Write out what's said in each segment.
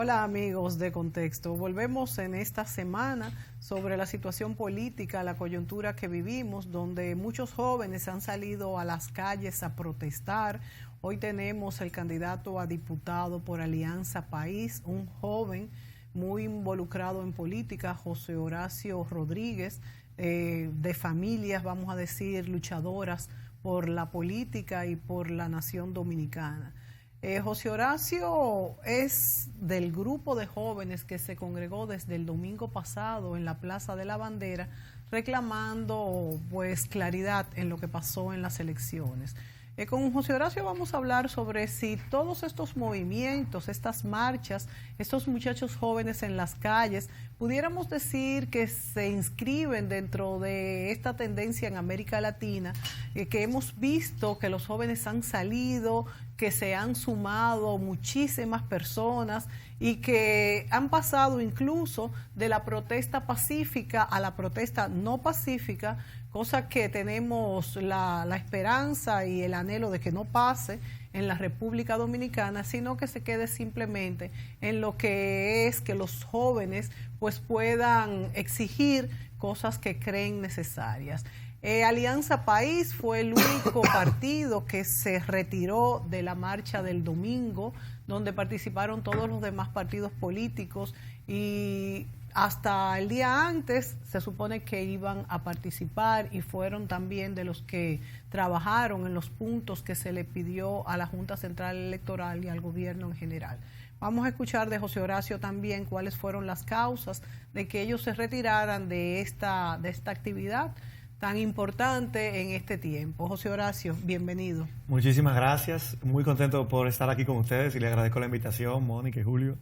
Hola amigos de Contexto, volvemos en esta semana sobre la situación política, la coyuntura que vivimos, donde muchos jóvenes han salido a las calles a protestar. Hoy tenemos el candidato a diputado por Alianza País, un joven muy involucrado en política, José Horacio Rodríguez, de familias, vamos a decir, luchadoras por la política y por la nación dominicana. José Horacio es del grupo de jóvenes que se congregó desde el domingo pasado en la Plaza de la Bandera reclamando pues claridad en lo que pasó en las elecciones. Con José Horacio vamos a hablar sobre si todos estos movimientos, estas marchas, estos muchachos jóvenes en las calles, pudiéramos decir que se inscriben dentro de esta tendencia en América Latina, que hemos visto que los jóvenes han salido, que se han sumado muchísimas personas y que han pasado incluso de la protesta pacífica a la protesta no pacífica, cosa que tenemos la esperanza y el anhelo de que no pase en la República Dominicana, sino que se quede simplemente en lo que es que los jóvenes pues puedan exigir cosas que creen necesarias. Alianza País fue el único partido que se retiró de la marcha del domingo, donde participaron todos los demás partidos políticos y hasta el día antes se supone que iban a participar y fueron también de los que trabajaron en los puntos que se le pidió a la Junta Central Electoral y al gobierno en general. Vamos a escuchar de José Horacio también cuáles fueron las causas de que ellos se retiraran de esta actividad tan importante en este tiempo. José Horacio, bienvenido. Muchísimas gracias, muy contento por estar aquí con ustedes y le agradezco la invitación, Mónica y Julio.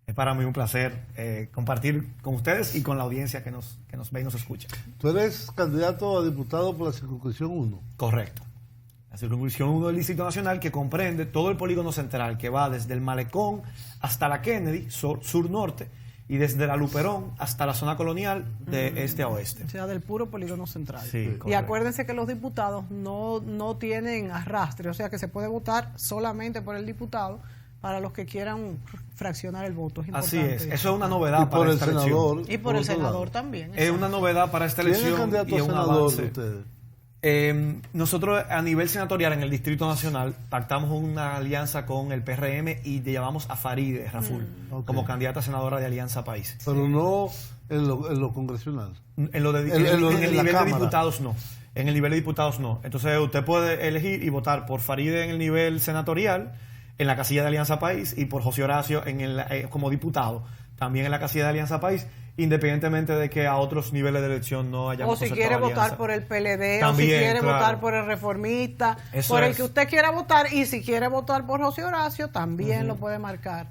Es para mí un placer compartir con ustedes y con la audiencia que nos ve y nos escucha. ¿Tú eres candidato a diputado por la circunscripción 1? Correcto. La circunscripción 1 del Distrito Nacional, que comprende todo el polígono central, que va desde el Malecón hasta la Kennedy, sur-norte, y desde la Luperón hasta la zona colonial de este a oeste. O sea, del puro polígono central. Sí, y correcto. acuérdense que los diputados no tienen arrastre, o sea que se puede votar solamente por el diputado para los que quieran fraccionar el voto. Es Así es, importante. eso es una novedad para esta elección. Y por el senador también. Es una novedad para esta elección. ¿Quién es candidato y a un senador avance. de ustedes? Nosotros a nivel senatorial en el Distrito Nacional pactamos una alianza con el PRM y llamamos a Farideh Raful como candidata a senadora de Alianza País. Pero no en lo congresional. En el nivel de diputados no. En el nivel de diputados no. Entonces usted puede elegir y votar por Farideh en el nivel senatorial, en la casilla de Alianza País, y por José Horacio como diputado, también en la casilla de Alianza País, independientemente de que a otros niveles de elección no hayamos o si quiere votar por el PLD, también, o si quiere claro. votar por el Reformista, Eso por el es. que usted quiera votar, y si quiere votar por José Horacio, también lo puede marcar.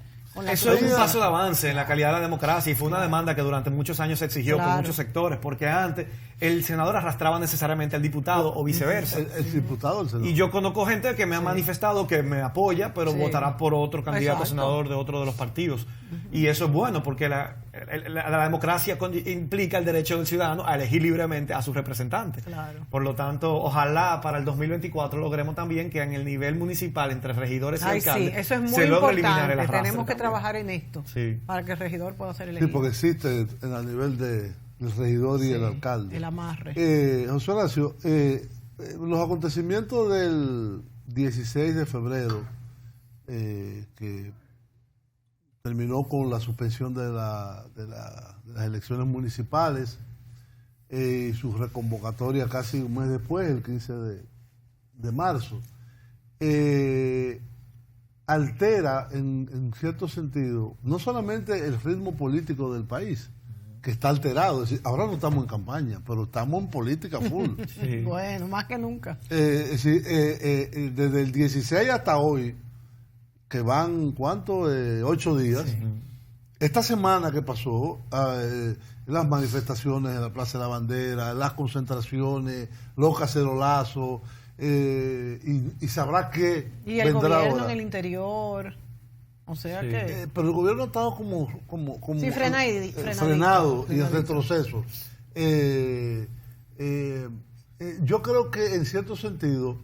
Eso es un paso de avance en la calidad de la democracia y fue una demanda que durante muchos años se exigió por muchos sectores, porque antes el senador arrastraba necesariamente al diputado o viceversa. El diputado, el senador. Y yo conozco gente que me ha manifestado que me apoya, pero votará por otro candidato a senador de otro de los partidos. Y eso es bueno, porque la democracia implica el derecho del ciudadano a elegir libremente a sus representantes. Claro. Por lo tanto, ojalá para el 2024 logremos también que en el nivel municipal, entre regidores y alcaldes, sí, eso es muy se logre eliminar el importante. arrastre. Tenemos que trabajar en esto para que el regidor pueda ser elegido. Sí, porque existe a nivel del regidor y el alcalde. El amarre. José Horacio, los acontecimientos del 16 de febrero, que terminó con la suspensión de las elecciones municipales y su reconvocatoria casi un mes después, el 15 de marzo, altera en cierto sentido no solamente el ritmo político del país, que está alterado. Es decir, ahora no estamos en campaña, pero estamos en política full. Sí. Bueno, más que nunca. Desde el 16 hasta hoy, que van, ¿cuánto? 8 días. Sí. Esta semana que pasó, las manifestaciones en la Plaza de la Bandera, las concentraciones, los cacerolazos, y sabrá que Y el vendrá gobierno ahora. en el interior. O sea que... Pero el gobierno ha estado como Sí, frenado y en retroceso. Yo creo que en cierto sentido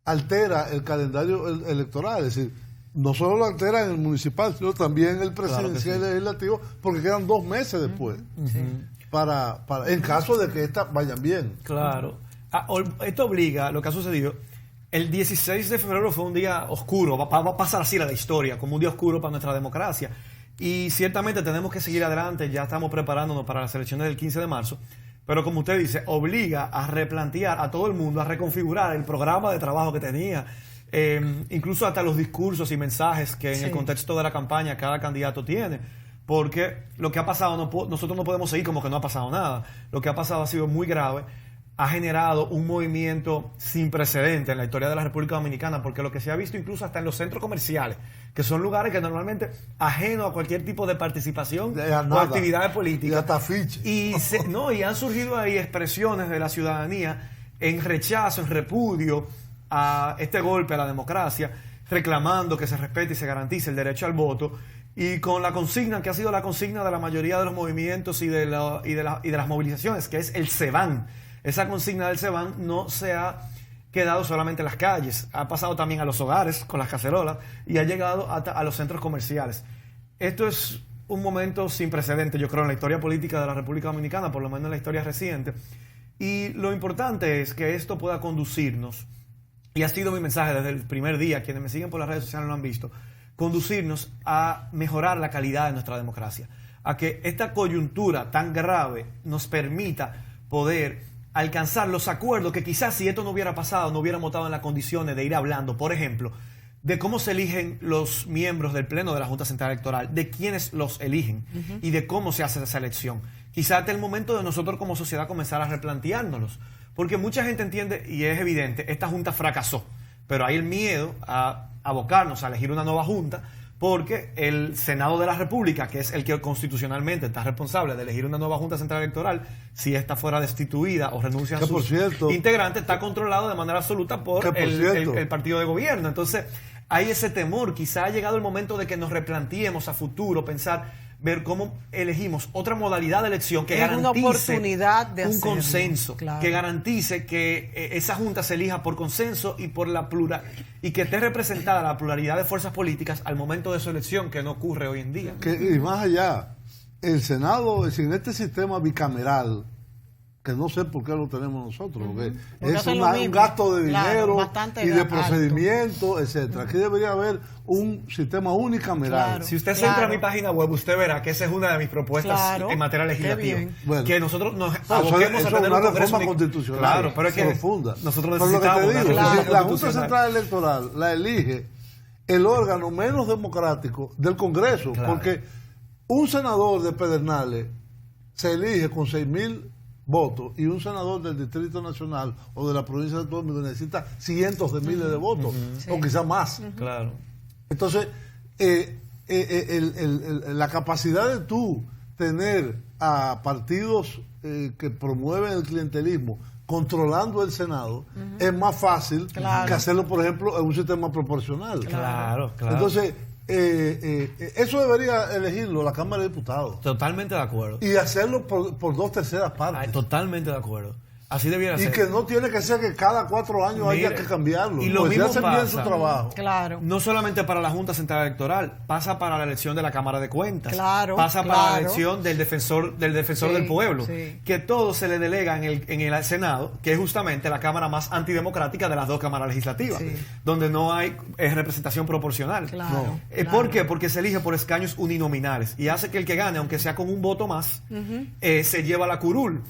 altera el calendario electoral. Es decir, no solo lo altera en el municipal, sino también el presidencial y el legislativo, porque quedan 2 meses después. Para en caso de que estas vayan bien. Claro. Esto obliga, lo que ha sucedido, el 16 de febrero fue un día oscuro, va a pasar así a la historia, como un día oscuro para nuestra democracia. Y ciertamente tenemos que seguir adelante, ya estamos preparándonos para las elecciones del 15 de marzo, pero como usted dice, obliga a replantear a todo el mundo, a reconfigurar el programa de trabajo que tenía, incluso hasta los discursos y mensajes que en el contexto de la campaña cada candidato tiene. Porque lo que ha pasado, nosotros no podemos seguir como que no ha pasado nada. Lo que ha pasado ha sido muy grave, ha generado un movimiento sin precedente en la historia de la República Dominicana, porque lo que se ha visto incluso hasta en los centros comerciales, que son lugares que normalmente ajenos a cualquier tipo de participación o actividades políticas. Y hasta fiche. Y han surgido ahí expresiones de la ciudadanía en rechazo, en repudio a este golpe a la democracia, reclamando que se respete y se garantice el derecho al voto, y con la consigna que ha sido la consigna de la mayoría de los movimientos y de las movilizaciones, que es el se van. Esa consigna del se van no se ha quedado solamente en las calles, ha pasado también a los hogares con las cacerolas y ha llegado hasta a los centros comerciales. Esto es un momento sin precedentes, yo creo, en la historia política de la República Dominicana, por lo menos en la historia reciente. Y lo importante es que esto pueda conducirnos, y ha sido mi mensaje desde el primer día, quienes me siguen por las redes sociales lo han visto, conducirnos a mejorar la calidad de nuestra democracia, a que esta coyuntura tan grave nos permita poder alcanzar los acuerdos que quizás si esto no hubiera pasado, no hubiéramos estado en las condiciones de ir hablando, por ejemplo, de cómo se eligen los miembros del Pleno de la Junta Central Electoral, de quiénes los eligen y de cómo se hace esa elección. Quizás hasta el momento de nosotros como sociedad comenzar a replanteárnoslos, porque mucha gente entiende, y es evidente, esta Junta fracasó, pero hay el miedo a abocarnos a elegir una nueva Junta, porque el Senado de la República, que es el que constitucionalmente está responsable de elegir una nueva Junta Central Electoral, si esta fuera destituida o renuncian sus integrantes, está controlado de manera absoluta por el partido de gobierno. Entonces, hay ese temor. Quizá ha llegado el momento de que nos replanteemos a futuro, ver cómo elegimos otra modalidad de elección que garantice una oportunidad de un consenso, que garantice que esa Junta se elija por consenso y por la plural, y que esté representada la pluralidad de fuerzas políticas al momento de su elección, que no ocurre hoy en día. Y más allá, el Senado, en este sistema bicameral, que no sé por qué lo tenemos nosotros, porque es un gasto de dinero y de procedimiento, etcétera. Aquí debería haber un sistema unicameral. Claro, si usted se entra a mi página web, usted verá que esa es una de mis propuestas en materia legislativa. Bueno, que nosotros nos aboquemos a tener una reforma constitucional. Claro, pero es que profunda. Nosotros necesitamos una reforma constitucional. La Junta Central Electoral la elige el órgano menos democrático del Congreso, porque un senador de Pedernales se elige con 6,000 votos y un senador del Distrito Nacional o de la provincia de Santo Domingo necesita cientos de miles de votos o quizás más. Claro. Entonces, la capacidad de tú tener a partidos que promueven el clientelismo controlando el Senado es más fácil que hacerlo, por ejemplo, en un sistema proporcional. Claro. Entonces, eso debería elegirlo la Cámara de Diputados. Totalmente de acuerdo. Y hacerlo por 2/3 partes. Totalmente de acuerdo. Así debiera ser. Y que no tiene que ser que cada 4 años haya que cambiarlo. Y lo mismo hacen bien su trabajo. Claro. No solamente para la Junta Central Electoral, pasa para la elección de la Cámara de Cuentas. Pasa para la elección del defensor del pueblo. Que todo se le delega en el Senado, que es justamente la Cámara más antidemocrática de las 2 cámaras legislativas, donde no hay representación proporcional. ¿Por qué? Porque se elige por escaños uninominales y hace que el que gane, aunque sea con un voto más, se lleva la curul.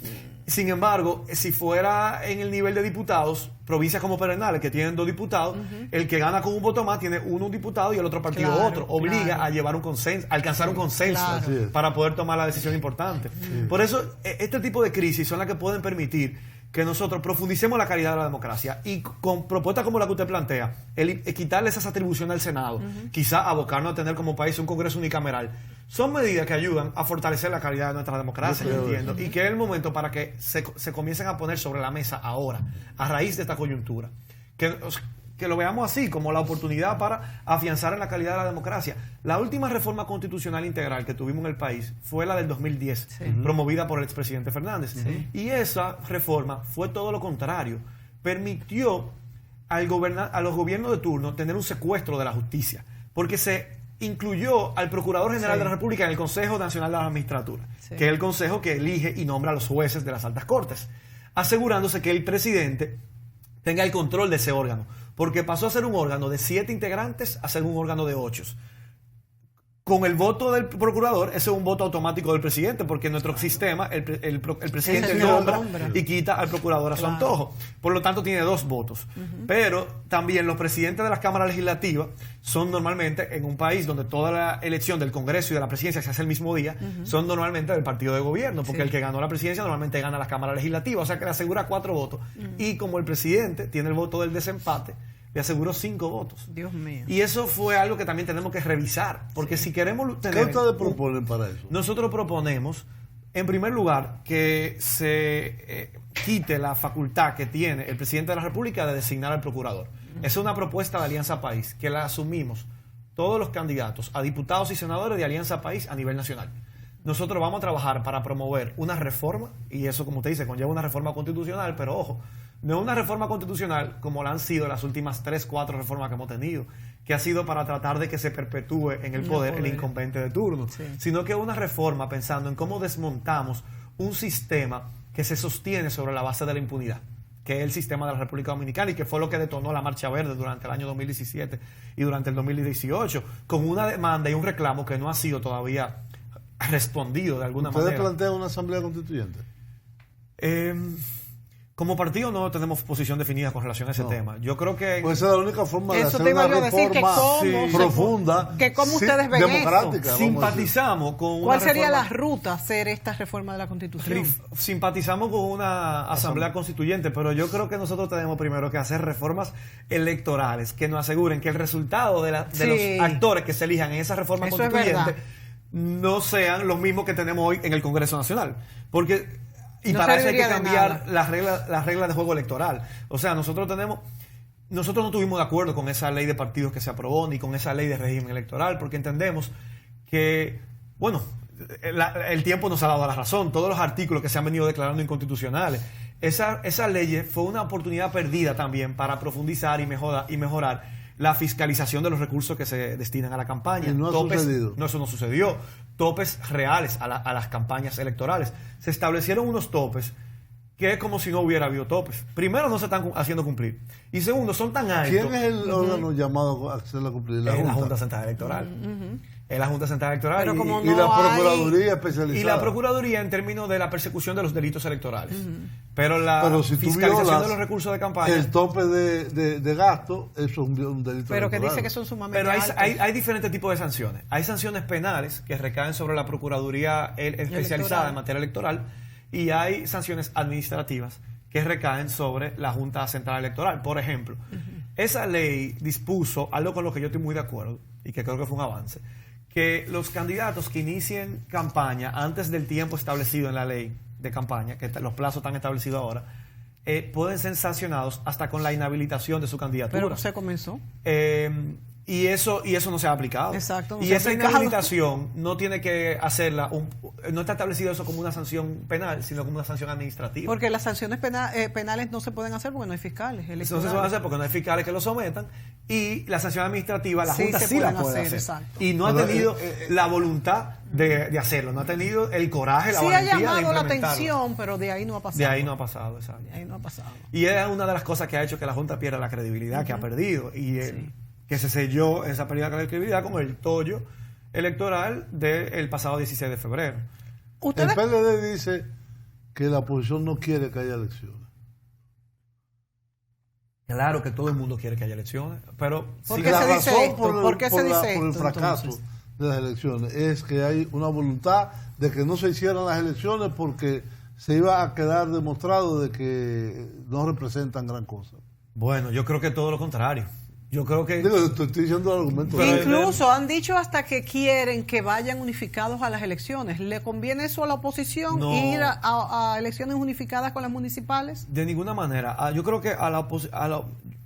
Sin embargo, si fuera en el nivel de diputados, provincias como Pedernales, que tienen 2 diputados, el que gana con un voto más tiene un diputado y el otro partido otro. Obliga a llevar un consenso, a alcanzar un consenso para poder tomar la decisión importante. Por eso, este tipo de crisis son las que pueden permitir que nosotros profundicemos la calidad de la democracia y con propuestas como la que usted plantea, quitarle esas atribuciones al Senado, quizá abocarnos a tener como país un Congreso unicameral, son medidas que ayudan a fortalecer la calidad de nuestra democracia, yo entiendo, y que es el momento para que se comiencen a poner sobre la mesa ahora, a raíz de esta coyuntura, que lo veamos así, como la oportunidad para afianzar en la calidad de la democracia. La última reforma constitucional integral que tuvimos en el país fue la del 2010, promovida por el expresidente Fernández. Y esa reforma fue todo lo contrario. Permitió a los gobiernos de turno tener un secuestro de la justicia. porque se incluyó al Procurador General de la República en el Consejo Nacional de la Magistratura, que es el consejo que elige y nombra a los jueces de las altas cortes, asegurándose que el presidente tenga el control de ese órgano, porque pasó a ser un órgano de 7 integrantes a ser un órgano de 8. Con el voto del procurador, ese es un voto automático del presidente, porque en nuestro sistema el presidente nombra y quita al procurador a su antojo. Por lo tanto, tiene 2 votos. Pero también los presidentes de las cámaras legislativas son normalmente, en un país donde toda la elección del Congreso y de la presidencia se hace el mismo día, son normalmente del partido de gobierno, porque el que ganó la presidencia normalmente gana las cámaras legislativas, o sea que le asegura 4 votos. Y como el presidente tiene el voto del desempate, le aseguró 5 votos. Dios mío. Y eso fue algo que también tenemos que revisar, porque si queremos tener... ¿Qué ustedes proponen para eso? Nosotros proponemos, en primer lugar, que se quite la facultad que tiene el presidente de la República de designar al procurador. Esa es una propuesta de Alianza País, que la asumimos todos los candidatos a diputados y senadores de Alianza País a nivel nacional. Nosotros vamos a trabajar para promover una reforma, y eso, como usted dice, conlleva una reforma constitucional, pero ojo, no es una reforma constitucional como la han sido las últimas 3, 4 reformas que hemos tenido, que ha sido para tratar de que se perpetúe en el poder el incumbente de turno, sino que es una reforma pensando en cómo desmontamos un sistema que se sostiene sobre la base de la impunidad, que es el sistema de la República Dominicana y que fue lo que detonó la Marcha Verde durante el año 2017 y durante el 2018, con una demanda y un reclamo que no ha sido todavía respondido de alguna manera. ¿Ustedes plantean una asamblea constituyente? Como partido no tenemos posición definida con relación a ese tema. Yo creo que... Pues esa es la única forma de hacer una reforma profunda, que cómo ustedes ven democrática. Eso. Simpatizamos con una ¿Cuál sería reforma, la ruta a hacer esta reforma de la Constitución? Simpatizamos con una asamblea constituyente, pero yo creo que nosotros tenemos primero que hacer reformas electorales que nos aseguren que el resultado de los actores que se elijan en esa reforma constituyente no sean los mismos que tenemos hoy en el Congreso Nacional. Porque... Y para eso hay que cambiar las reglas de juego electoral. O sea, nosotros no tuvimos de acuerdo con esa ley de partidos que se aprobó, ni con esa ley de régimen electoral, porque entendemos que, bueno, el tiempo nos ha dado la razón. Todos los artículos que se han venido declarando inconstitucionales. Esa ley fue una oportunidad perdida también para profundizar y mejorar la fiscalización de los recursos que se destinan a la campaña. Y no ha sucedido. No, eso no sucedió. Topes reales a las campañas electorales. Se establecieron unos topes que es como si no hubiera habido topes. Primero, no se están haciendo cumplir. Y segundo, son tan altos. ¿Quién es el órgano llamado a hacerla cumplir? La Junta Central Electoral. Es la Junta Central Electoral. Pero como y la Procuraduría especializada. Y la Procuraduría en términos de la persecución de los delitos electorales. Pero la si fiscalización de los recursos de campaña... El tope de gasto, eso es un delito electoral. Pero que dice que son sumamente altos. Pero hay diferentes tipos de sanciones. Hay sanciones penales que recaen sobre la Procuraduría especializada en materia electoral y hay sanciones administrativas que recaen sobre la Junta Central Electoral. Por ejemplo, esa ley dispuso algo con lo que yo estoy muy de acuerdo y que creo que fue un avance, que los candidatos que inicien campaña antes del tiempo establecido en la ley de campaña, que los plazos están establecidos ahora, pueden ser sancionados hasta con la inhabilitación de su candidatura. Pero se comenzó. Y eso no se ha aplicado. Exacto. Y esa inhabilitación no tiene que hacerla, no está establecido eso como una sanción penal, sino como una sanción administrativa. Porque las sanciones penales no se pueden hacer porque no hay fiscales. No se pueden hacer porque no hay fiscales que lo sometan. Y la sanción administrativa, la Junta sí la puede hacer. Exacto. Y no ha tenido la voluntad de hacerlo, no ha tenido el coraje, la valentía de implementarlo. Sí ha llamado la atención, pero de ahí no ha pasado. De ahí no ha pasado, exacto. De ahí no ha pasado. Y es una de las cosas que ha hecho que la Junta pierda la credibilidad que ha perdido. Y que se selló esa pérdida de credibilidad con el tollo electoral del pasado 16 de febrero. El PLD dice que la oposición no quiere que haya elecciones. Claro que todo el mundo quiere que haya elecciones, pero... ¿Por qué se dice esto? ¿Por qué se dice esto? Por el fracaso de las elecciones es que hay una voluntad de que no se hicieran las elecciones porque se iba a quedar demostrado de que no representan gran cosa. Bueno, yo creo que todo lo contrario. Yo creo que... estoy diciendo el argumento. Incluso han dicho hasta que quieren que vayan unificados a las elecciones. ¿Le conviene eso a la oposición, ir a elecciones unificadas con las municipales? De ninguna manera. Yo creo que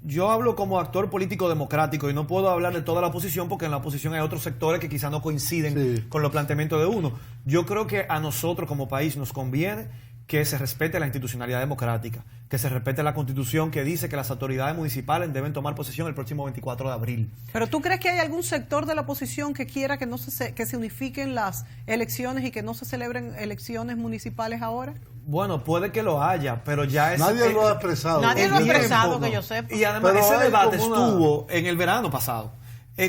yo hablo como actor político democrático y no puedo hablar de toda la oposición porque en la oposición hay otros sectores que quizás no coinciden con los planteamientos de uno. Yo creo que a nosotros como país nos conviene que se respete la institucionalidad democrática, que se respete la Constitución que dice que las autoridades municipales deben tomar posesión el próximo 24 de abril. ¿Pero tú crees que hay algún sector de la oposición que quiera que que se unifiquen las elecciones y que no se celebren elecciones municipales ahora? Bueno, puede que lo haya, pero ya es... Nadie lo ha expresado. Nadie lo ha expresado, que yo sepa. Y además Pero ese debate como estuvo en el verano pasado.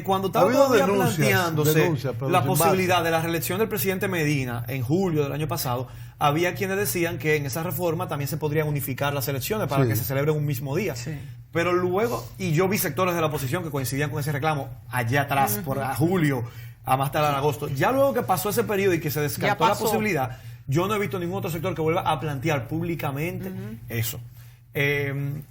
Cuando estaba todavía planteándose la posibilidad de la reelección del presidente Medina en julio del año pasado, había quienes decían que en esa reforma también se podrían unificar las elecciones para que se celebren un mismo día. Sí. Pero luego, y yo vi sectores de la oposición que coincidían con ese reclamo allá atrás, por a julio, a más tarde en agosto. Ya luego que pasó ese periodo y que se descartó la posibilidad, yo no he visto ningún otro sector que vuelva a plantear públicamente eso.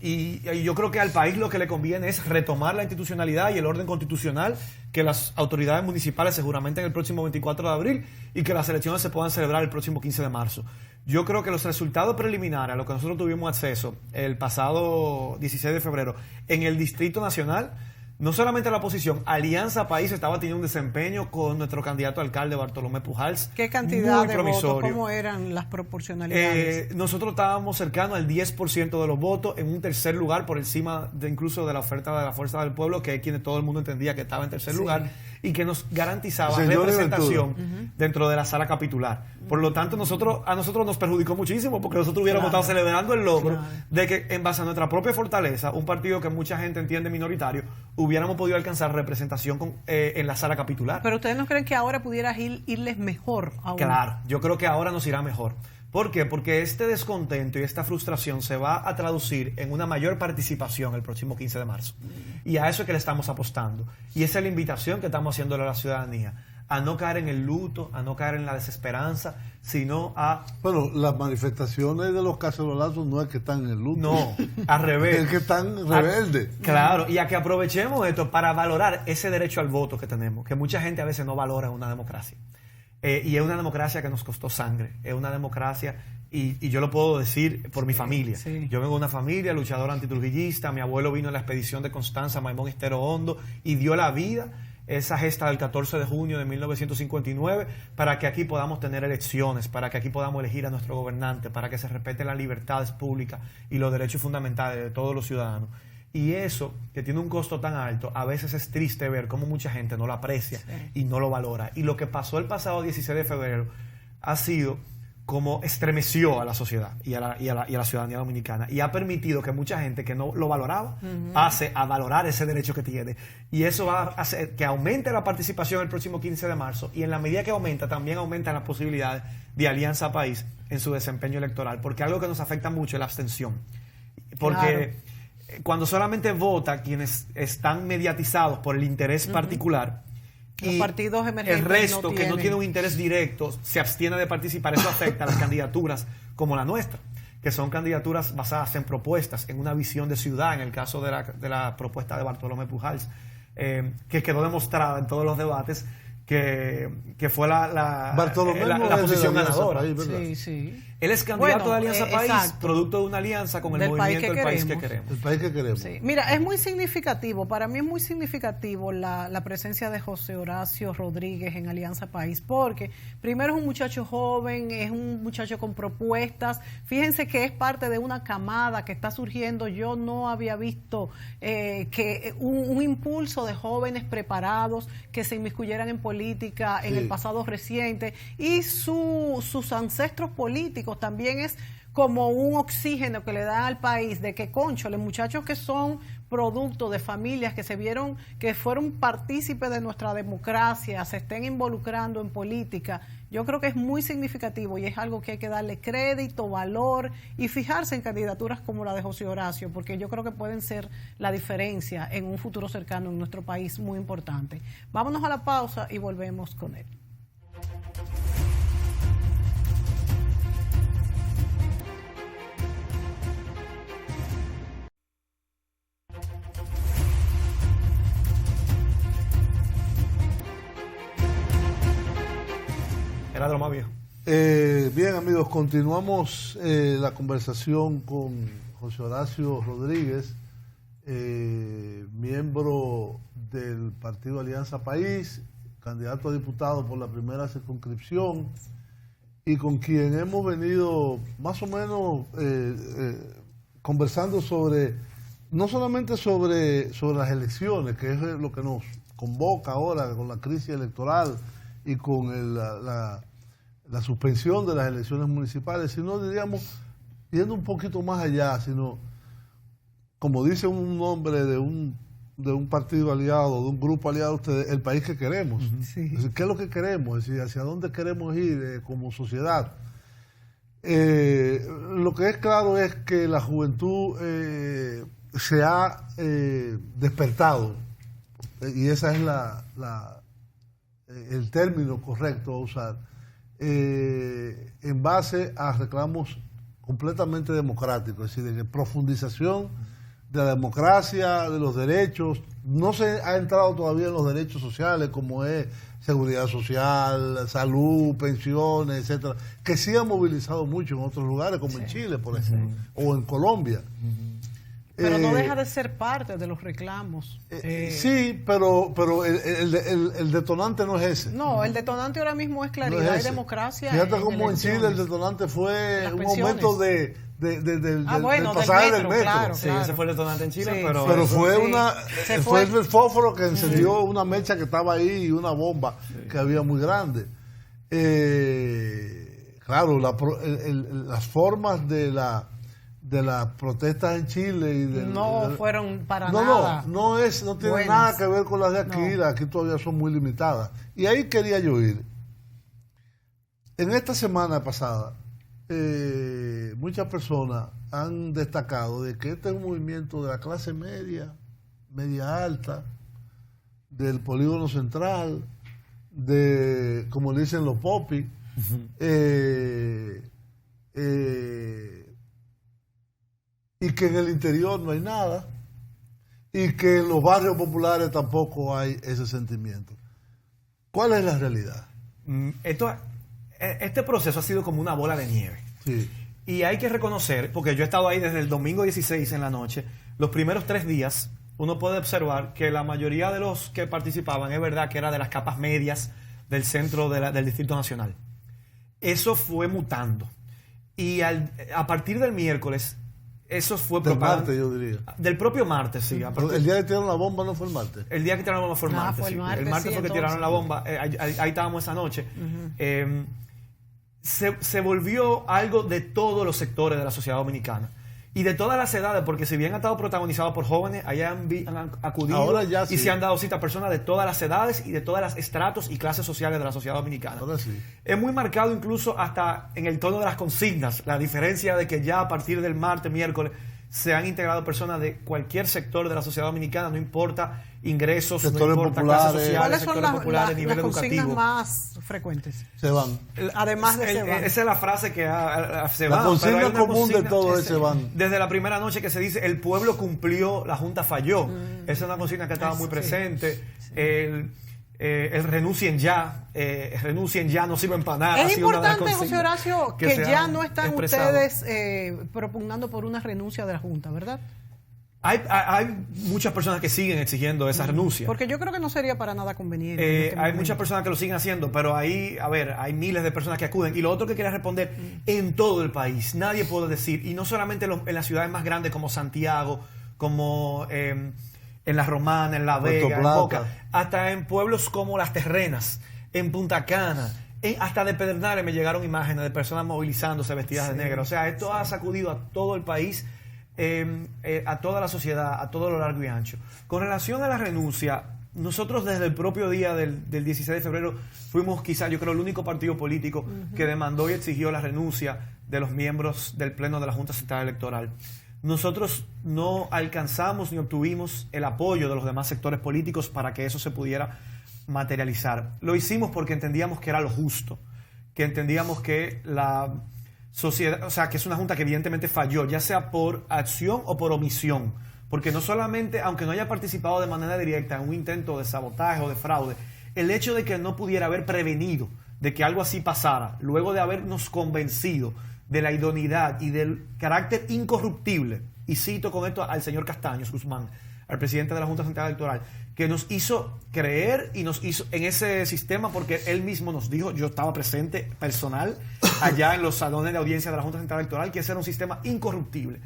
Y yo creo que al país lo que le conviene es retomar la institucionalidad y el orden constitucional, que las autoridades municipales seguramente en el próximo 24 de abril y que las elecciones se puedan celebrar el próximo 15 de marzo. Yo creo que los resultados preliminares a los que nosotros tuvimos acceso el pasado 16 de febrero en el Distrito Nacional, no solamente la oposición, Alianza País estaba teniendo un desempeño con nuestro candidato a alcalde Bartolomé Pujals. ¿Qué cantidad de votos? ¿Cómo eran las proporcionalidades? Nosotros estábamos cercanos al 10% de los votos, en un tercer lugar, por encima incluso de la oferta de la Fuerza del Pueblo, que es quien todo el mundo entendía que estaba en tercer lugar, y que nos garantizaba representación dentro de la sala capitular. Por lo tanto, a nosotros nos perjudicó muchísimo, porque nosotros hubiéramos estado celebrando el logro de que, en base a nuestra propia fortaleza, un partido que mucha gente entiende minoritario, hubiéramos podido alcanzar representación en la sala capitular. ¿Pero ustedes no creen que ahora pudiera irles mejor aún? Claro, yo creo que ahora nos irá mejor. ¿Por qué? Porque este descontento y esta frustración se va a traducir en una mayor participación el próximo 15 de marzo. Y a eso es que le estamos apostando. Y esa es la invitación que estamos haciéndole a la ciudadanía, a no caer en el luto, a no caer en la desesperanza, sino a... Bueno, las manifestaciones de los cacerolazos no es que están en el luto. No, al revés. Es que están rebeldes. Claro, y a que aprovechemos esto para valorar ese derecho al voto que tenemos, que mucha gente a veces no valora en una democracia. Y es una democracia que nos costó sangre, es una democracia, y yo lo puedo decir por mi familia. Sí. Yo vengo de una familia luchadora antitrujillista, mi abuelo vino en la expedición de Constanza, Maimón Estero Hondo, y dio la vida, esa gesta del 14 de junio de 1959, para que aquí podamos tener elecciones, para que aquí podamos elegir a nuestro gobernante, para que se respeten las libertades públicas y los derechos fundamentales de todos los ciudadanos. Y eso, que tiene un costo tan alto, a veces es triste ver cómo mucha gente no lo aprecia y no lo valora. Y lo que pasó el pasado 16 de febrero ha sido como estremeció a la sociedad y a la ciudadanía dominicana, y ha permitido que mucha gente que no lo valoraba pase a valorar ese derecho que tiene. Y eso va a hacer que aumente la participación el próximo 15 de marzo, y en la medida que aumenta, también aumentan las posibilidades de Alianza País en su desempeño electoral, porque algo que nos afecta mucho es la abstención. Porque cuando solamente vota quienes están mediatizados por el interés particular, los partidos emergentes, el resto que no tiene un interés directo se abstiene de participar, eso afecta a las candidaturas como la nuestra, que son candidaturas basadas en propuestas, en una visión de ciudad, en el caso de la propuesta de Bartolomé Pujals, que quedó demostrada en todos los debates que fue la posición ganadora. Sí. Él es candidato de Alianza País, producto de una alianza con el movimiento del país que queremos. El país que queremos. Sí. Mira, es muy significativo, para mí es muy significativo la presencia de José Horacio Rodríguez en Alianza País, porque primero es un muchacho joven, es un muchacho con propuestas. Fíjense que es parte de una camada que está surgiendo. Yo no había visto que un impulso de jóvenes preparados que se inmiscuyeran en política en el pasado reciente, y sus ancestros políticos también es como un oxígeno que le dan al país, de que, conchole, muchachos que son producto de familias que se vieron, que fueron partícipes de nuestra democracia, se estén involucrando en política. Yo creo que es muy significativo, y es algo que hay que darle crédito, valor, y fijarse en candidaturas como la de José Horacio, porque yo creo que pueden ser la diferencia en un futuro cercano en nuestro país, muy importante. Vámonos a la pausa y volvemos con él. Era de lo más viejo. Bien, amigos, continuamos la conversación con José Horacio Rodríguez, miembro del Partido Alianza País, candidato a diputado por la primera circunscripción, y con quien hemos venido más o menos conversando no solamente sobre las elecciones, que es lo que nos convoca ahora con la crisis electoral y con la suspensión de las elecciones municipales, sino, diríamos, yendo un poquito más allá, sino, como dice un hombre de un partido aliado, de un grupo aliado, ustedes, el país que queremos. Sí. Es decir, ¿qué es lo que queremos? Es decir, ¿hacia dónde queremos ir como sociedad? Lo que es claro es que la juventud se ha despertado, y ese es el término correcto a usar, en base a reclamos completamente democráticos, es decir, de profundización de la democracia, de los derechos. No se ha entrado todavía en los derechos sociales, como es seguridad social, salud, pensiones, etcétera, que sí ha movilizado mucho en otros lugares, como en Chile, por ejemplo, o en Colombia. Pero no deja de ser parte de los reclamos. Sí, pero el detonante no es ese. No, el detonante ahora mismo es claridad y democracia. Fíjate cómo en Chile el detonante fue un aumento del pasaje del metro. Claro, sí, ese fue el detonante en Chile, sí, pero fue el fósforo que encendió una mecha que estaba ahí y una bomba que había muy grande. Claro, las formas de las protestas en Chile y fueron para nada. No tiene nada que ver con las de aquí. Las de aquí todavía son muy limitadas. Y ahí quería yo ir. En esta semana pasada, muchas personas han destacado de que este es un movimiento de la clase media alta, del polígono central, de, como le dicen los popis, y que en el interior no hay nada, y que en los barrios populares tampoco hay ese sentimiento. ¿Cuál es la realidad? Este proceso ha sido como una bola de nieve. Sí. Y hay que reconocer, porque yo he estado ahí desde el domingo 16 en la noche, los primeros 3 días, uno puede observar que la mayoría de los que participaban, es verdad que era de las capas medias del centro del Distrito Nacional. Eso fue mutando. Y a partir del miércoles, eso fue propaganda. Del martes, yo diría. Del propio martes, sí. El día que tiraron la bomba no fue el martes. El día que tiraron la bomba fue el martes. Fue el martes, el martes fue que tiraron la bomba. Ahí estábamos esa noche. Se volvió algo de todos los sectores de la sociedad dominicana. Y de todas las edades, porque si bien ha estado protagonizado por jóvenes, allá han acudido ahora ya sí. Y se han dado cita a personas de todas las edades y de todas las estratos y clases sociales de la sociedad dominicana. Ahora sí. Es muy marcado incluso hasta en el tono de las consignas, la diferencia de que ya a partir del martes, miércoles, se han integrado personas de cualquier sector de la sociedad dominicana, no importa ingresos, sectores no importa populares. clases sociales, ¿Cuáles son sectores populares, nivel las consignas educativo. más frecuentes? Se van. Además de se van. Esa es la frase que se van. La consigna común de todo es se van. Desde la primera noche que se dice, el pueblo cumplió, la Junta falló. Esa es una consigna que estaba muy presente. Sí. El renuncien ya, no sirven para nada. Es importante, José Horacio, que ya no están ustedes propugnando por una renuncia de la Junta, ¿verdad? Hay muchas personas que siguen exigiendo esa renuncia. Porque yo creo que no sería para nada conveniente. Hay muchas personas que lo siguen haciendo, pero ahí, hay miles de personas que acuden. Y lo otro que quería responder, en todo el país, nadie puede decir, y no solamente en las ciudades más grandes como Santiago, como en La Romana, en La Vega, en Boca, hasta en pueblos como Las Terrenas, en Punta Cana, hasta de Pedernales me llegaron imágenes de personas movilizándose vestidas de negro. O sea, esto ha sacudido a todo el país, a toda la sociedad, a todo lo largo y ancho. Con relación a la renuncia, nosotros desde el propio día del 16 de febrero fuimos quizá, yo creo, el único partido político que demandó y exigió la renuncia de los miembros del Pleno de la Junta Central Electoral. Nosotros no alcanzamos ni obtuvimos el apoyo de los demás sectores políticos para que eso se pudiera materializar. Lo hicimos porque entendíamos que era lo justo, que entendíamos que la sociedad, o sea, que es una junta que evidentemente falló, ya sea por acción o por omisión, porque no solamente, aunque no haya participado de manera directa en un intento de sabotaje o de fraude, el hecho de que no pudiera haber prevenido de que algo así pasara, luego de habernos convencido de la idoneidad y del carácter incorruptible, y cito con esto al señor Castaños Guzmán, al presidente de la Junta Central Electoral, que nos hizo creer y nos hizo en ese sistema, porque él mismo nos dijo, yo estaba presente personal allá en los salones de audiencia de la Junta Central Electoral, que ese era un sistema incorruptible.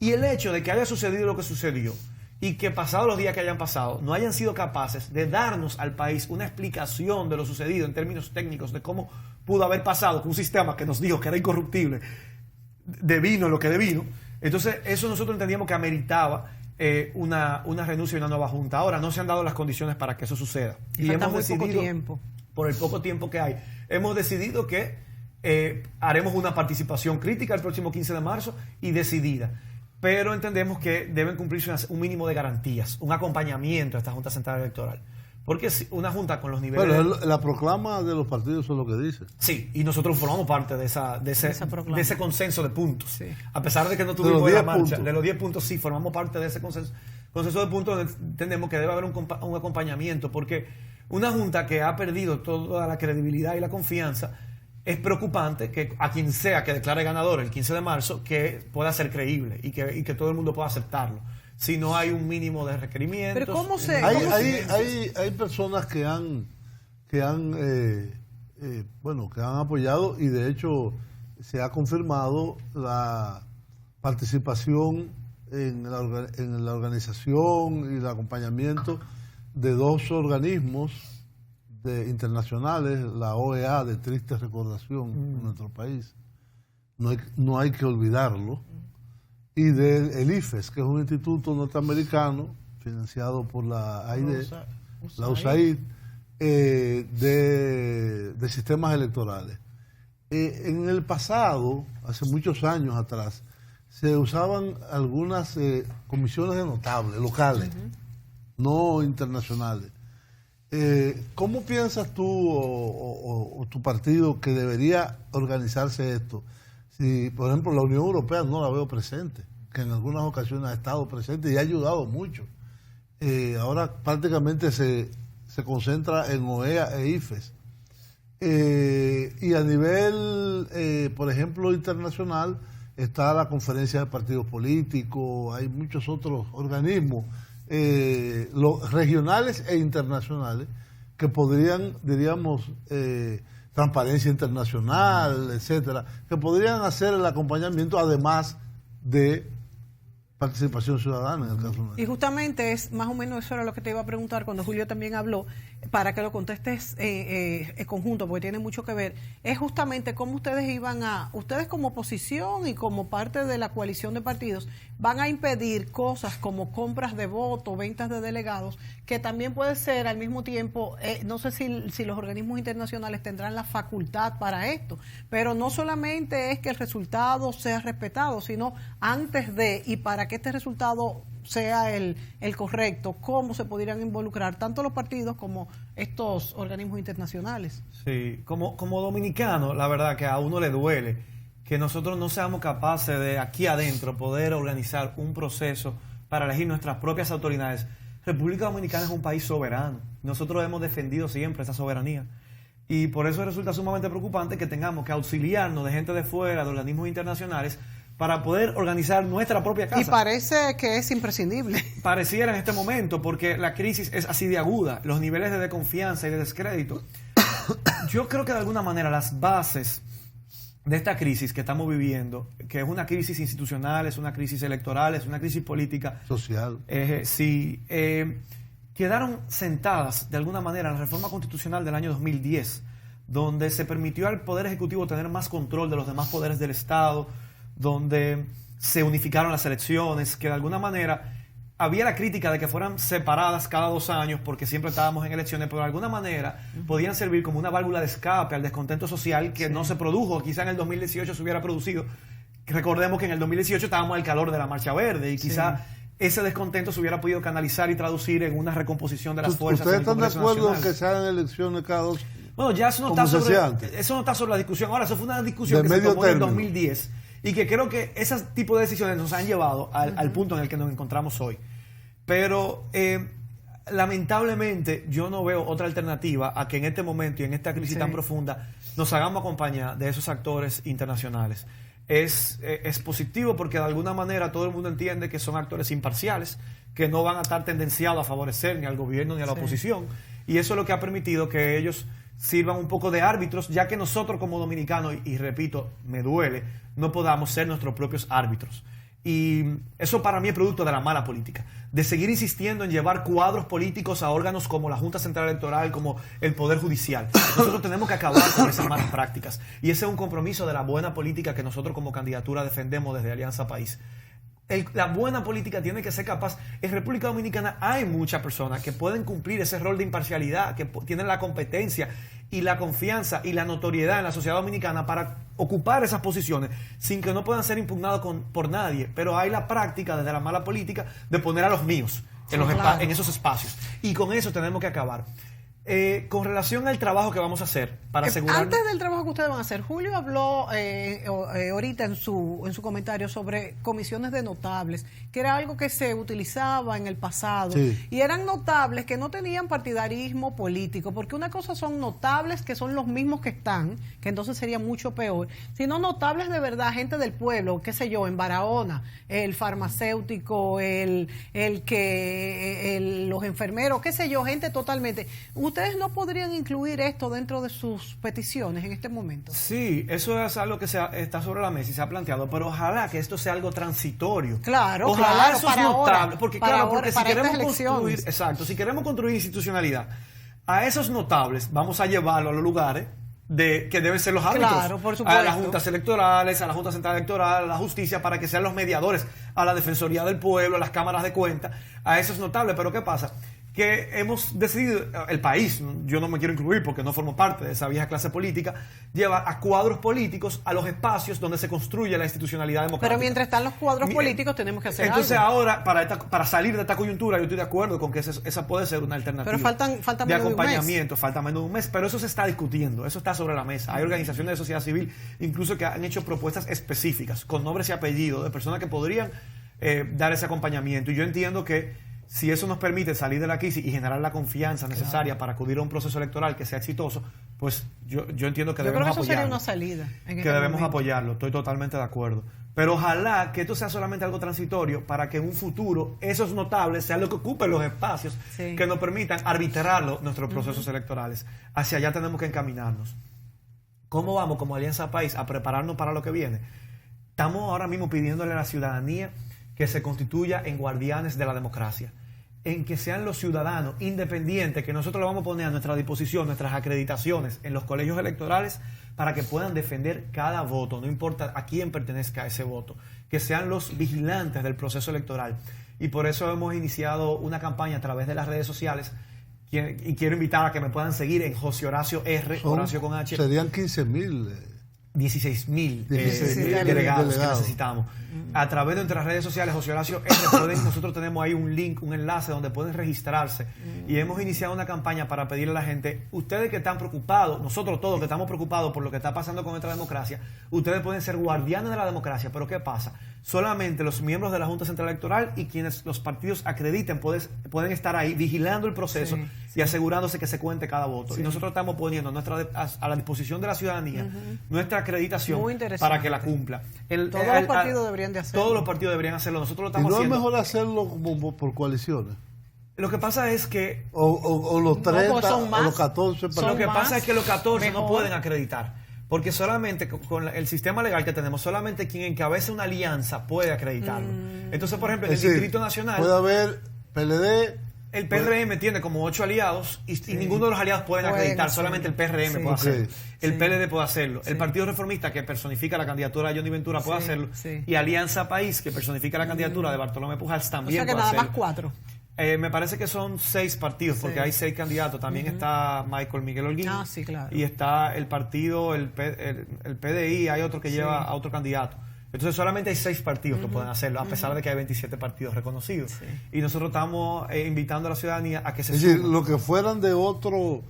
Y el hecho de que haya sucedido lo que sucedió y que pasados los días que hayan pasado no hayan sido capaces de darnos al país una explicación de lo sucedido en términos técnicos, de cómo pudo haber pasado con un sistema que nos dijo que era incorruptible, devino lo que devino. Entonces eso nosotros entendíamos que ameritaba una renuncia y una nueva junta. Ahora no se han dado las condiciones para que eso suceda. Y hemos decidido, poco tiempo. Por el poco tiempo que hay, hemos decidido que haremos una participación crítica el próximo 15 de marzo y decidida. Pero entendemos que deben cumplirse un mínimo de garantías, un acompañamiento a esta Junta Central Electoral. Porque una junta con los niveles... Bueno, la proclama de los partidos es lo que dice. Sí, y nosotros formamos parte de ese consenso de puntos. Sí. A pesar de que no tuvimos la marcha, de los 10 puntos, sí, formamos parte de ese consenso de puntos donde entendemos que debe haber un acompañamiento, porque una junta que ha perdido toda la credibilidad y la confianza, es preocupante que a quien sea que declare ganador el 15 de marzo, que pueda ser creíble y que todo el mundo pueda aceptarlo. Si no hay un mínimo de requerimientos. Pero ¿cómo se...? Hay personas que han apoyado, y de hecho se ha confirmado la participación en la organización y el acompañamiento de dos organismos internacionales, la OEA, de triste recordación en nuestro país, no hay que olvidarlo, y del IFES, que es un instituto norteamericano financiado por la AID, la USAID, de sistemas electorales. En el pasado, hace muchos años atrás, se usaban algunas comisiones de notables, locales, no internacionales. ¿Cómo piensas tú o tu partido que debería organizarse esto? Si, por ejemplo, la Unión Europea no la veo presente, que en algunas ocasiones ha estado presente y ha ayudado mucho. Ahora prácticamente se concentra en OEA e IFES. Y a nivel, por ejemplo, internacional, está la Conferencia de Partidos Políticos, hay muchos otros organismos regionales e internacionales que podrían, diríamos, Transparencia Internacional, etcétera, que podrían hacer el acompañamiento, además de participación ciudadana en el caso nuestro. Y justamente es más o menos eso era lo que te iba a preguntar cuando Julio también habló, para que lo contestes en conjunto, porque tiene mucho que ver. Es justamente cómo ustedes como oposición y como parte de la coalición de partidos, van a impedir cosas como compras de votos, ventas de delegados, que también puede ser al mismo tiempo, no sé si los organismos internacionales tendrán la facultad para esto, pero no solamente es que el resultado sea respetado, sino antes de y para que este resultado sea el correcto, cómo se podrían involucrar tanto los partidos como estos organismos internacionales. Sí, como dominicano, la verdad que a uno le duele que nosotros no seamos capaces de aquí adentro poder organizar un proceso para elegir nuestras propias autoridades. República Dominicana es un país soberano. Nosotros hemos defendido siempre esa soberanía. Y por eso resulta sumamente preocupante que tengamos que auxiliarnos de gente de fuera, de organismos internacionales, para poder organizar nuestra propia casa. Y parece que es imprescindible. Pareciera en este momento, porque la crisis es así de aguda, los niveles de desconfianza y de descrédito. Yo creo que de alguna manera las bases de esta crisis que estamos viviendo, que es una crisis institucional, es una crisis electoral, es una crisis política, social, quedaron sentadas de alguna manera en la reforma constitucional del año 2010, donde se permitió al Poder Ejecutivo tener más control de los demás poderes del Estado, donde se unificaron las elecciones, que de alguna manera había la crítica de que fueran separadas cada 2 años porque siempre estábamos en elecciones, pero de alguna manera podían servir como una válvula de escape al descontento social que no se produjo, quizá en el 2018 se hubiera producido. Recordemos que en el 2018 estábamos al calor de la Marcha Verde y quizá ese descontento se hubiera podido canalizar y traducir en una recomposición de las fuerzas. ¿Ustedes están de acuerdo en que se hagan elecciones cada 2 años? Bueno, ya eso no está sobre la discusión. Ahora, eso fue una discusión que se tomó en el 2010 y que creo que ese tipo de decisiones nos han llevado al punto en el que nos encontramos hoy. Pero lamentablemente yo no veo otra alternativa a que en este momento y en esta crisis tan profunda nos hagamos acompañar de esos actores internacionales. Es positivo porque de alguna manera todo el mundo entiende que son actores imparciales, que no van a estar tendenciados a favorecer ni al gobierno ni a la oposición. Y eso es lo que ha permitido que ellos sirvan un poco de árbitros, ya que nosotros como dominicanos, y repito, me duele, no podamos ser nuestros propios árbitros. Y eso para mí es producto de la mala política, de seguir insistiendo en llevar cuadros políticos a órganos como la Junta Central Electoral, como el Poder Judicial. Nosotros tenemos que acabar con esas malas prácticas. Y ese es un compromiso de la buena política que nosotros como candidatura defendemos desde Alianza País. La buena política tiene que ser capaz. En República Dominicana hay muchas personas que pueden cumplir ese rol de imparcialidad, que tienen la competencia y la confianza y la notoriedad en la sociedad dominicana para ocupar esas posiciones sin que no puedan ser impugnados por nadie. Pero hay la práctica desde la mala política de poner a los míos en esos espacios. Y con eso tenemos que acabar. Con relación al trabajo que vamos a hacer para asegurar... Antes del trabajo que ustedes van a hacer, Julio habló ahorita en su comentario sobre comisiones de notables, que era algo que se utilizaba en el pasado, y eran notables que no tenían partidarismo político, porque una cosa son notables que son los mismos que están, que entonces sería mucho peor, sino notables de verdad, gente del pueblo, qué sé yo, en Barahona, el farmacéutico, los enfermeros, qué sé yo, gente totalmente... ¿Ustedes no podrían incluir esto dentro de sus peticiones en este momento? Sí, eso es algo que está sobre la mesa y se ha planteado, pero ojalá que esto sea algo transitorio. Claro, ojalá claro, eso es notable, porque si queremos construir, si queremos construir institucionalidad, a esos notables vamos a llevarlo a los lugares que deben ser los árbitros, claro, por supuesto, a las juntas electorales, a la Junta Central Electoral, a la justicia, para que sean los mediadores, a la Defensoría del Pueblo, a las cámaras de cuentas, a esos notables. Pero ¿qué pasa? Que hemos decidido, el país, yo no me quiero incluir porque no formo parte de esa vieja clase política, lleva a cuadros políticos a los espacios donde se construye la institucionalidad democrática. Pero mientras están los cuadros políticos tenemos que hacer entonces algo. Ahora, para salir de esta coyuntura, yo estoy de acuerdo con que esa puede ser una alternativa. Pero falta de acompañamiento, falta menos de un mes, pero eso se está discutiendo, eso está sobre la mesa. Hay organizaciones de sociedad civil incluso que han hecho propuestas específicas, con nombres y apellidos, de personas que podrían dar ese acompañamiento. Y yo entiendo que si eso nos permite salir de la crisis y generar la confianza necesaria para acudir a un proceso electoral que sea exitoso, pues yo entiendo que debemos apoyarlo. Yo creo que eso sería una salida. Que debemos apoyarlo, estoy totalmente de acuerdo. Pero ojalá que esto sea solamente algo transitorio para que en un futuro esos notables sean los que ocupen los espacios que nos permitan arbitrarlo nuestros procesos electorales. Hacia allá tenemos que encaminarnos. ¿Cómo vamos como Alianza País a prepararnos para lo que viene? Estamos ahora mismo pidiéndole a la ciudadanía que se constituya en guardianes de la democracia, en que sean los ciudadanos independientes, que nosotros le vamos a poner a nuestra disposición nuestras acreditaciones en los colegios electorales para que puedan defender cada voto, no importa a quién pertenezca ese voto, que sean los vigilantes del proceso electoral. Y por eso hemos iniciado una campaña a través de las redes sociales, y quiero invitar a que me puedan seguir en José Horacio R, Horacio con H. Serían 15,000. 16,000 delegados que necesitamos. A través de nuestras redes sociales, José Horacio R, nosotros tenemos ahí un link, un enlace donde pueden registrarse. Y hemos iniciado una campaña para pedirle a la gente, ustedes que están preocupados, nosotros todos que estamos preocupados por lo que está pasando con nuestra democracia, ustedes pueden ser guardianes de la democracia. Pero ¿qué pasa? Solamente los miembros de la Junta Central Electoral y quienes los partidos acrediten pueden estar ahí vigilando el proceso y asegurándose que se cuente cada voto. Y nosotros estamos poniendo a la disposición de la ciudadanía nuestra acreditación para que la cumpla. Todos los partidos deberían de hacerlo. Todos los partidos deberían hacerlo. Nosotros lo estamos haciendo. haciendo. ¿Y no es mejor hacerlo como por coaliciones? Lo que pasa es que... O los 30 o los 14. Lo que pasa es que los 14 no pueden acreditar. Porque solamente con el sistema legal que tenemos, solamente quien encabece una alianza puede acreditarlo. Entonces, por ejemplo, en el Distrito Nacional... Puede haber PLD... El PRM tiene como 8 aliados y ninguno de los aliados pueden acreditar, solamente el PRM puede hacerlo. El PLD puede hacerlo. El Partido Reformista, que personifica la candidatura de Johnny Ventura, puede hacerlo. Y Alianza País, que personifica la candidatura de Bartolomé Pujals, también puede hacerlo. O sea que nada más 4. Me parece que son 6 partidos, porque hay 6 candidatos. También está Michael Miguel Holguín. Claro. Y está el partido, el PDI, hay otro que lleva a otro candidato. Entonces solamente hay 6 partidos que pueden hacerlo, a pesar de que hay 27 partidos reconocidos. Y nosotros estamos invitando a la ciudadanía a que se sumen. Es decir, los que fueran de otro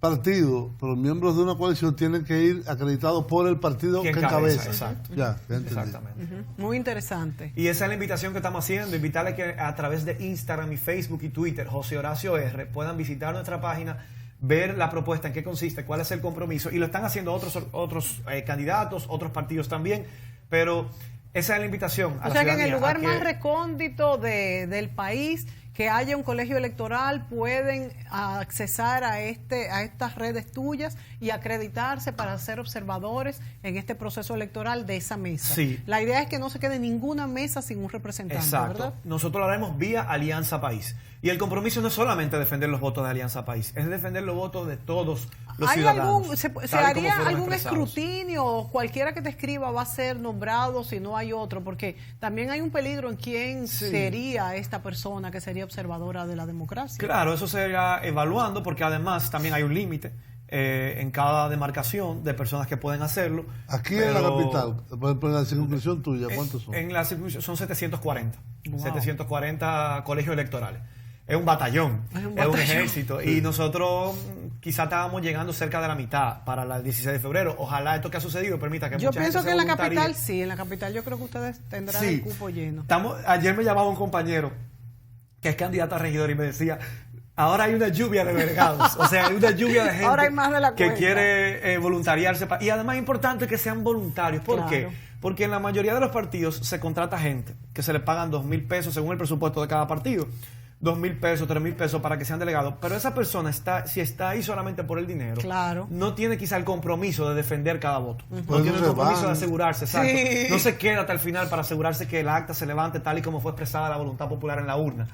partido, pero miembros de una coalición, tienen que ir acreditados por el partido que encabeza. Exacto. Ya exactamente. Muy interesante. Y esa es la invitación que estamos haciendo, invitarles que a través de Instagram y Facebook y Twitter, José Horacio R, puedan visitar nuestra página, ver la propuesta, en qué consiste, cuál es el compromiso. Y lo están haciendo otros candidatos, otros partidos también. Pero Esa es la invitación a o la sea, que ciudadanía. en el lugar más recóndito del país, que haya un colegio electoral, pueden accesar a estas redes tuyas y acreditarse para ser observadores en este proceso electoral de esa mesa. Sí. La idea es que no se quede ninguna mesa sin un representante, Exacto. ¿verdad? Nosotros lo haremos vía Alianza País. Y el compromiso no es solamente defender los votos de Alianza País, es defender los votos de todos los ciudadanos. ¿Se haría algún escrutinio o cualquiera que te escriba va a ser nombrado si no hay otro? Porque también hay un peligro en quién sería esta persona que sería observadora de la democracia. Claro, eso se irá evaluando porque además también hay un límite en cada demarcación de personas que pueden hacerlo. Aquí en la capital, por ejemplo, en la circunscripción tuya, ¿cuántos son? En la circunscripción son 740. Wow. 740 colegios electorales. Es un batallón, es un ejército. Y nosotros quizá estábamos llegando cerca de la mitad para el 16 de febrero. Ojalá esto que ha sucedido permita que yo mucha gente pienso se que en la voluntarie. capital sí, en la capital yo creo que ustedes tendrán el cupo lleno. Ayer me llamaba un compañero que es candidato a regidor y me decía, ahora hay una lluvia de delegados, o sea, hay una lluvia de gente ahora hay más de la que cuenta. quiere voluntariarse. Y además es importante que sean voluntarios. ¿Por qué? Porque en la mayoría de los partidos se contrata gente que se le pagan 2,000 pesos según el presupuesto de cada partido. 2,000 pesos, 3,000 pesos para que sean delegados, pero esa persona si está ahí solamente por el dinero, no tiene quizá el compromiso de defender cada voto, no tiene el compromiso de asegurarse, exacto. No se queda hasta el final para asegurarse que el acta se levante tal y como fue expresada la voluntad popular en la urna.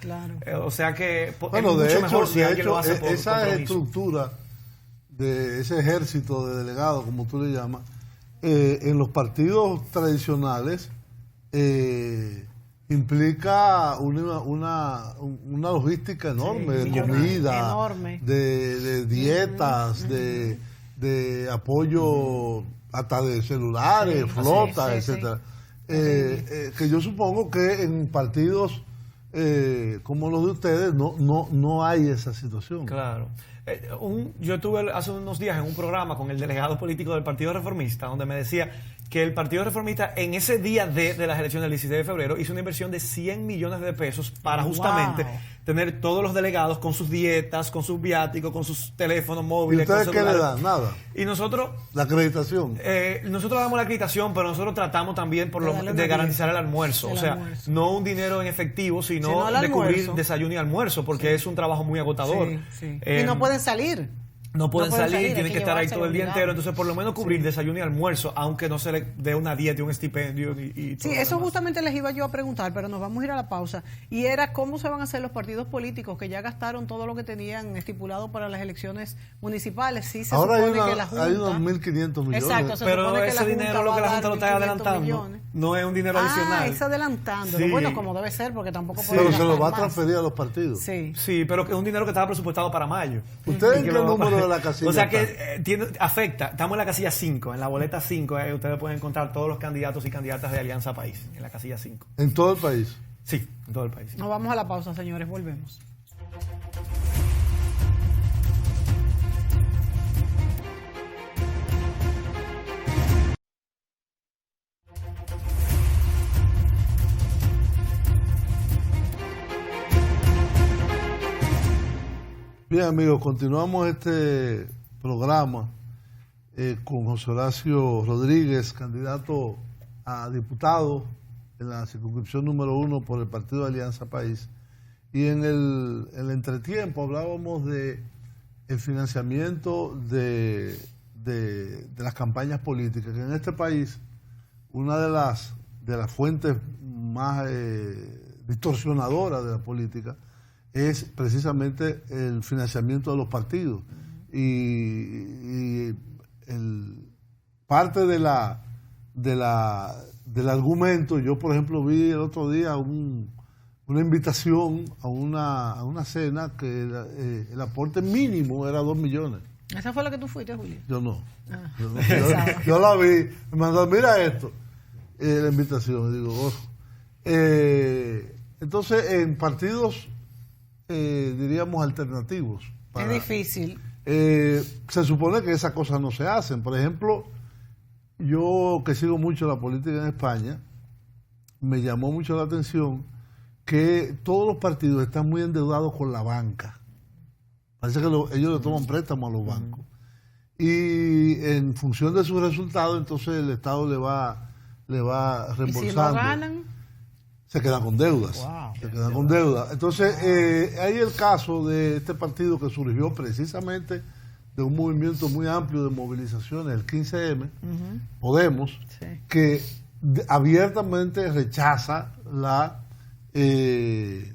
O sea que bueno, es mucho mejor si alguien lo hace por esa compromiso. Estructura de ese ejército de delegados, como tú le llamas, en los partidos tradicionales implica una logística enorme de comida, enorme. De dietas, de apoyo hasta de celulares, flotas, etcétera. Que yo supongo que en partidos como los de ustedes no hay esa situación. Claro. Yo estuve hace unos días en un programa con el delegado político del Partido Reformista, donde me decía que el Partido Reformista en ese día de las elecciones del 16 de febrero hizo una inversión de 100 millones de pesos para justamente tener todos los delegados con sus dietas, con sus viáticos, con sus teléfonos móviles. ¿Y ustedes qué le dan? Nada. Y nosotros... La acreditación. Nosotros damos la acreditación, pero nosotros tratamos también de garantizar el almuerzo. O sea, no un dinero en efectivo, sino de cubrir desayuno y almuerzo, porque es un trabajo muy agotador. Y no pueden salir. No pueden salir, tienen que estar ahí todo el día entero. Entonces, por lo menos cubrir desayuno y almuerzo, aunque no se le dé una dieta y un estipendio. Y todo eso justamente les iba yo a preguntar, pero nos vamos a ir a la pausa. Y era cómo se van a hacer los partidos políticos que ya gastaron todo lo que tenían estipulado para las elecciones municipales. Sí, se ahora supone que la Junta, hay unos 1.500 millones. Exacto, pero ese dinero lo que la Junta lo está adelantando. No es un dinero adicional. Es adelantándolo. Bueno, como debe ser, porque tampoco puede pero se lo va a transferir a los partidos. Sí, pero es un dinero que estaba presupuestado para mayo. ¿Ustedes en qué número de la casilla? O sea que afecta. Estamos en la casilla 5, en la boleta 5. Ustedes pueden encontrar todos los candidatos y candidatas de Alianza País, en la casilla 5. ¿En todo el país? Sí, en todo el país. Nos vamos a la pausa, señores. Volvemos. Bien, amigos, continuamos este programa con José Horacio Rodríguez, candidato a diputado en la circunscripción número 1 por el Partido de Alianza País. Y en el entretiempo hablábamos de el financiamiento de las campañas políticas, que en este país una de las fuentes más distorsionadoras de la política es precisamente el financiamiento de los partidos. Y parte del argumento, yo por ejemplo vi el otro día una invitación a una cena que el aporte mínimo era 2 millones. ¿Esa fue la que tú fuiste, Julio? Yo no. Yo la vi, me mandó, mira esto, la invitación, digo, entonces en partidos diríamos alternativos. Es difícil. Se supone que esas cosas no se hacen. Por ejemplo, yo que sigo mucho la política en España, me llamó mucho la atención que todos los partidos están muy endeudados con la banca. Parece que ellos le toman préstamos a los bancos. Y en función de sus resultados, entonces el Estado le va le va reembolsando. ¿Y si no ganan? Se quedan con deudas. Wow. Se quedan con deudas. Entonces, hay el caso de este partido que surgió precisamente de un movimiento muy amplio de movilizaciones, el 15M, Podemos, sí, que abiertamente rechaza el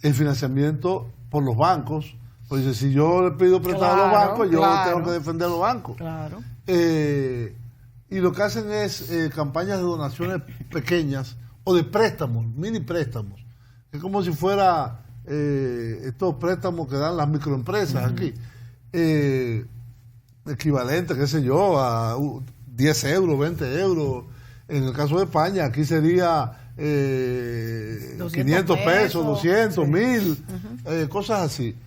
financiamiento por los bancos. Pues dice, si yo le pido prestado a los bancos, yo tengo que defender a los bancos. Claro. Y lo que hacen es campañas de donaciones pequeñas o de préstamos, mini préstamos. Es como si fuera estos préstamos que dan las microempresas aquí. Equivalente, qué sé yo, a 10 euros, 20 euros. En el caso de España, aquí sería 500 pesos, 200, sí, 1000, cosas así,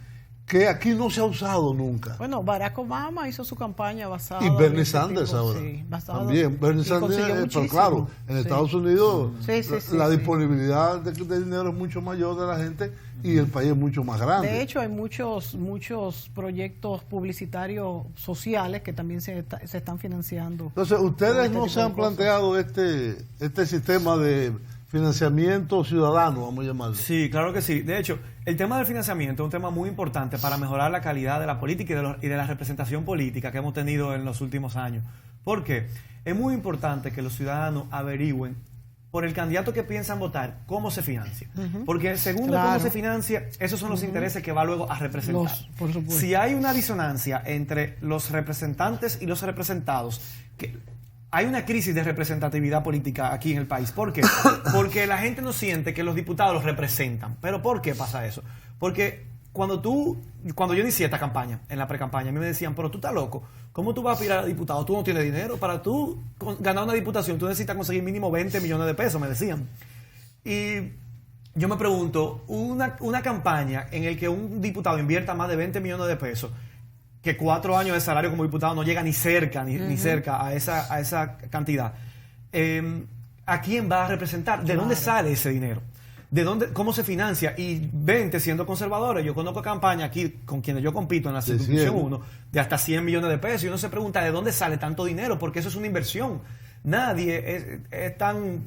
que aquí no se ha usado nunca. Bueno, Barack Obama hizo su campaña basada y Bernie Sanders tipo, ahora. Sí, también. Bernie Sanders, pero claro, en Estados Unidos la disponibilidad de dinero es mucho mayor de la gente y el país es mucho más grande. De hecho, hay muchos proyectos publicitarios sociales que también se están financiando. Entonces, ¿ustedes no se han planteado este sistema de financiamiento ciudadano, vamos a llamarlo? Sí, claro que sí. De hecho, el tema del financiamiento es un tema muy importante para mejorar la calidad de la política y de la representación política que hemos tenido en los últimos años. ¿Por qué? Es muy importante que los ciudadanos averigüen por el candidato que piensan votar cómo se financia. Porque según cómo se financia, esos son los intereses que va luego a representar. Por supuesto. Si hay una disonancia entre los representantes y los representados, hay una crisis de representatividad política aquí en el país. ¿Por qué? Porque la gente no siente que los diputados los representan. ¿Pero por qué pasa eso? Porque cuando yo inicié esta campaña, en la pre-campaña, a mí me decían, pero tú estás loco, ¿cómo tú vas a aspirar a diputado? Tú no tienes dinero. Para tú ganar una diputación, tú necesitas conseguir mínimo 20 millones de pesos, me decían. Y yo me pregunto, una campaña en la que un diputado invierta más de 20 millones de pesos, que 4 años de salario como diputado no llega ni cerca, ni cerca a esa cantidad, ¿a quién va a representar? ¿De dónde sale ese dinero? ¿De dónde, cómo se financia? Y 20 siendo conservadores, yo conozco campañas aquí con quienes yo compito en la circunscripción 1 de hasta 100 millones de pesos y uno se pregunta ¿de dónde sale tanto dinero? Porque eso es una inversión. Nadie es tan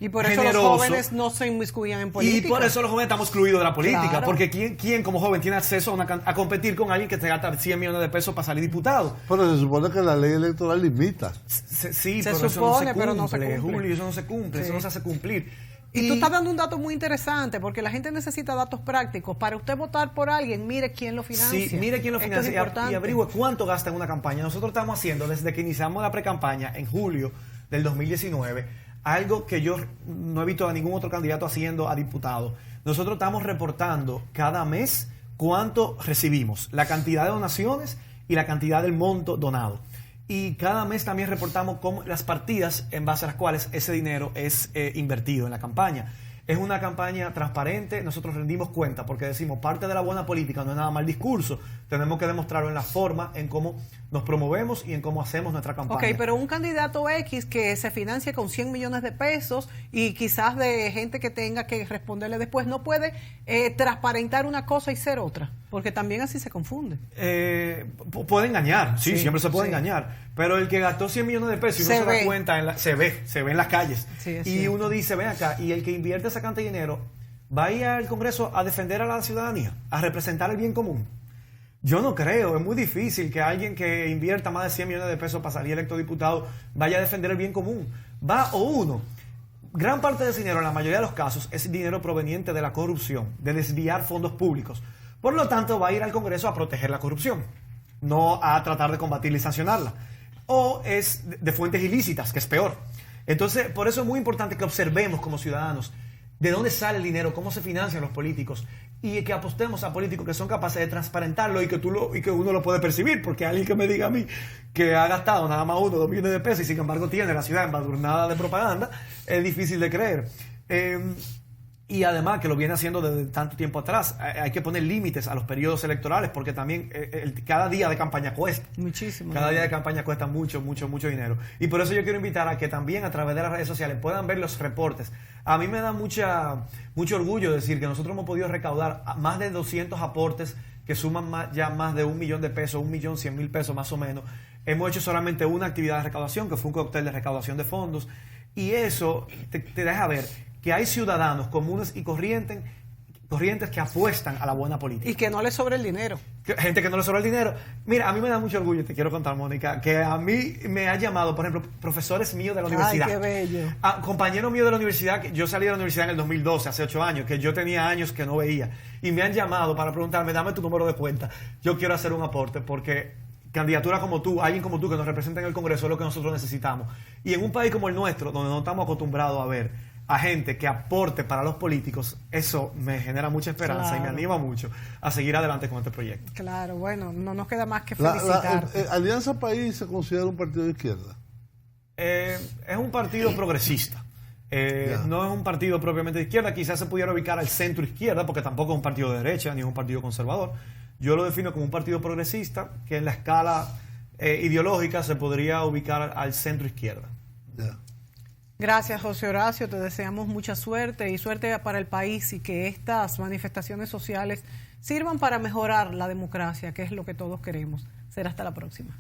y por eso generoso. Los jóvenes no se inmiscuían en política. Y por eso los jóvenes estamos excluidos de la política. Claro. Porque ¿quién como joven tiene acceso a competir con alguien que te gasta 100 millones de pesos para salir diputado? Pero se supone que la ley electoral limita. Sí, se pero supone, eso pero no se cumple, Julio, eso no se cumple, eso no se hace cumplir. Y tú estás dando un dato muy interesante, porque la gente necesita datos prácticos. Para usted votar por alguien, mire quién lo financia. Sí, mire quién lo financia y averigüe cuánto gasta en una campaña. Nosotros estamos haciendo, desde que iniciamos la pre-campaña en julio del 2019, algo que yo no he visto a ningún otro candidato haciendo a diputado. Nosotros estamos reportando cada mes cuánto recibimos, la cantidad de donaciones y la cantidad del monto donado. Y cada mes también reportamos las partidas en base a las cuales ese dinero es invertido en la campaña. Es una campaña transparente, nosotros rendimos cuenta porque decimos parte de la buena política no es nada más el discurso, tenemos que demostrarlo en la forma, en cómo nos promovemos y en cómo hacemos nuestra campaña. Ok, pero un candidato X que se financie con 100 millones de pesos y quizás de gente que tenga que responderle después, no puede transparentar una cosa y ser otra, porque también así se confunde. Puede engañar, sí, siempre se puede engañar, pero el que gastó 100 millones de pesos y uno se da cuenta, se ve en las calles. Sí, y cierto. Uno dice, ven acá, y el que invierte esa cantidad de dinero va a ir al Congreso a defender a la ciudadanía, a representar el bien común. Yo no creo, es muy difícil que alguien que invierta más de 100 millones de pesos para salir electo diputado vaya a defender el bien común. Gran parte de ese dinero, en la mayoría de los casos, es dinero proveniente de la corrupción, de desviar fondos públicos. Por lo tanto, va a ir al Congreso a proteger la corrupción, no a tratar de combatirla y sancionarla. O es de fuentes ilícitas, que es peor. Entonces, por eso es muy importante que observemos como ciudadanos de dónde sale el dinero, cómo se financian los políticos y que apostemos a políticos que son capaces de transparentarlo y que uno lo puede percibir, porque alguien que me diga a mí que ha gastado nada más 1 o 2 millones de pesos y sin embargo tiene la ciudad embadurnada de propaganda, es difícil de creer. Y además que lo viene haciendo desde tanto tiempo atrás. Hay que poner límites a los periodos electorales porque también cada día de campaña cuesta. Muchísimo. Cada día de campaña cuesta mucho dinero. Y por eso yo quiero invitar a que también a través de las redes sociales puedan ver los reportes. A mí me da mucho orgullo decir que nosotros hemos podido recaudar más de 200 aportes que suman ya más de 1 millón de pesos, 1.100.000 pesos más o menos, Hemos hecho solamente una actividad de recaudación, que fue un cóctel de recaudación de fondos, y eso te deja ver que hay ciudadanos comunes y corrientes que apuestan a la buena política. Y que no les sobra el dinero. Gente que no le sobra el dinero. Mira, a mí me da mucho orgullo, te quiero contar, Mónica, que a mí me ha llamado, por ejemplo, profesores míos de la universidad. ¡Ay, qué bello! Compañeros míos de la universidad, yo salí de la universidad en el 2012, hace 8 años, que yo tenía años que no veía. Y me han llamado para preguntarme, dame tu número de cuenta. Yo quiero hacer un aporte porque candidatura como tú, alguien como tú que nos representa en el Congreso es lo que nosotros necesitamos. Y en un país como el nuestro, donde no estamos acostumbrados a ver a gente que aporte para los políticos, eso me genera mucha esperanza y me anima mucho a seguir adelante con este proyecto. Claro, bueno, no nos queda más que felicitar. ¿Alianza País se considera un partido de izquierda? Es un partido progresista. No es un partido propiamente de izquierda, quizás se pudiera ubicar al centro izquierda, porque tampoco es un partido de derecha ni es un partido conservador. Yo lo defino como un partido progresista que en la escala ideológica se podría ubicar al centro izquierda. Gracias, José Horacio, te deseamos mucha suerte y suerte para el país y que estas manifestaciones sociales sirvan para mejorar la democracia, que es lo que todos queremos. Será hasta la próxima.